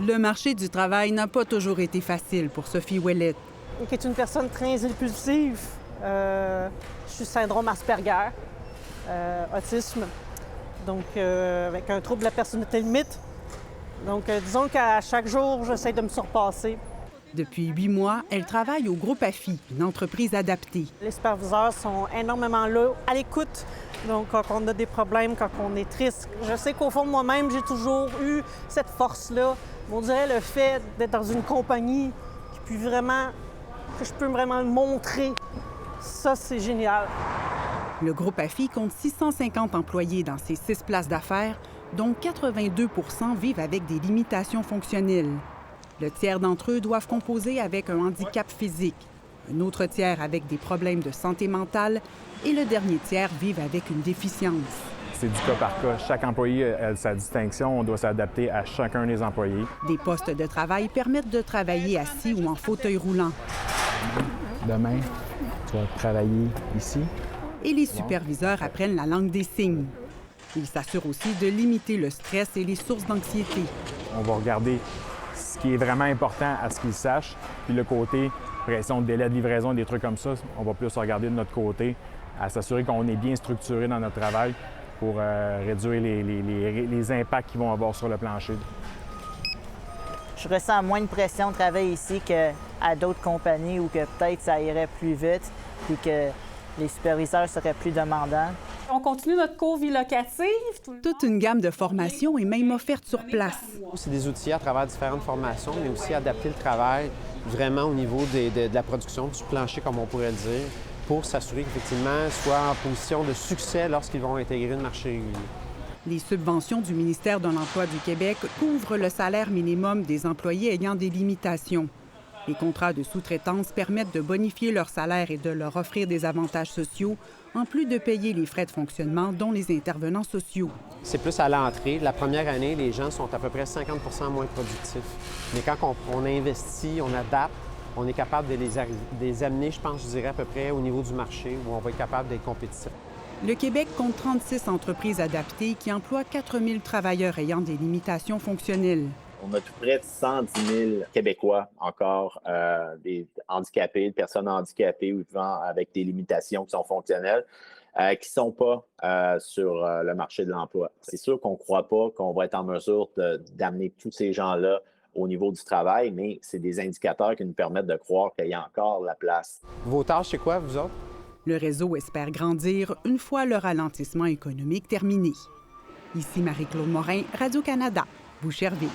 Le marché du travail n'a pas toujours été facile pour Sophie Ouellette. Qui est une personne très impulsive. Je suis syndrome Asperger, autisme, donc avec un trouble de la personnalité limite. Donc disons qu'à chaque jour, j'essaie de me surpasser. Depuis 8 mois, elle travaille au Groupe AFI, une entreprise adaptée. Les superviseurs sont énormément là, à l'écoute. Donc, quand on a des problèmes, quand on est triste, je sais qu'au fond de moi-même, j'ai toujours eu cette force-là. On dirait le fait d'être dans une compagnie que je peux vraiment le montrer. Ça, c'est génial. Le Groupe AFI compte 650 employés dans ses 6 places d'affaires, dont 82 % vivent avec des limitations fonctionnelles. Le tiers d'entre eux doivent composer avec un handicap physique, un autre tiers avec des problèmes de santé mentale et le dernier tiers vivent avec une déficience. C'est du cas par cas. Chaque employé a sa distinction. On doit s'adapter à chacun des employés. Des postes de travail permettent de travailler assis ou en fauteuil roulant. Demain, tu vas travailler ici. Et les superviseurs apprennent la langue des signes. Ils s'assurent aussi de limiter le stress et les sources d'anxiété. On va regarder ce qui est vraiment important à ce qu'ils sachent, puis le côté pression de délai de livraison, des trucs comme ça, on va plus regarder de notre côté, à s'assurer qu'on est bien structuré dans notre travail pour réduire les impacts qu'ils vont avoir sur le plancher. Je ressens moins de pression de travailler ici qu'à d'autres compagnies où que peut-être ça irait plus vite puis que les superviseurs seraient plus demandants. On continue notre cours vie locative. Toute une gamme de formations est même offerte sur place. C'est des outils à travers différentes formations, mais aussi adapter le travail vraiment au niveau de la production, du plancher, comme on pourrait le dire, pour s'assurer qu'effectivement, ils soient en position de succès lorsqu'ils vont intégrer le marché régulier. Les subventions du ministère de l'Emploi du Québec couvrent le salaire minimum des employés ayant des limitations. Les contrats de sous-traitance permettent de bonifier leur salaire et de leur offrir des avantages sociaux, en plus de payer les frais de fonctionnement, dont les intervenants sociaux. C'est plus à l'entrée. La première année, les gens sont à peu près 50 % moins productifs. Mais quand on investit, on adapte, on est capable de les amener, je dirais, à peu près au niveau du marché, où on va être capable d'être compétitif. Le Québec compte 36 entreprises adaptées qui emploient 4 000 travailleurs ayant des limitations fonctionnelles. On a tout près de 110 000 Québécois encore, des handicapés, des personnes handicapées ou vivant avec des limitations qui sont fonctionnelles, qui ne sont pas sur le marché de l'emploi. C'est sûr qu'on ne croit pas qu'on va être en mesure d'amener tous ces gens-là au niveau du travail, mais c'est des indicateurs qui nous permettent de croire qu'il y a encore la place. Vos tâches, c'est quoi, vous autres? Le réseau espère grandir une fois le ralentissement économique terminé. Ici Marie-Claude Morin, Radio-Canada, Boucherville.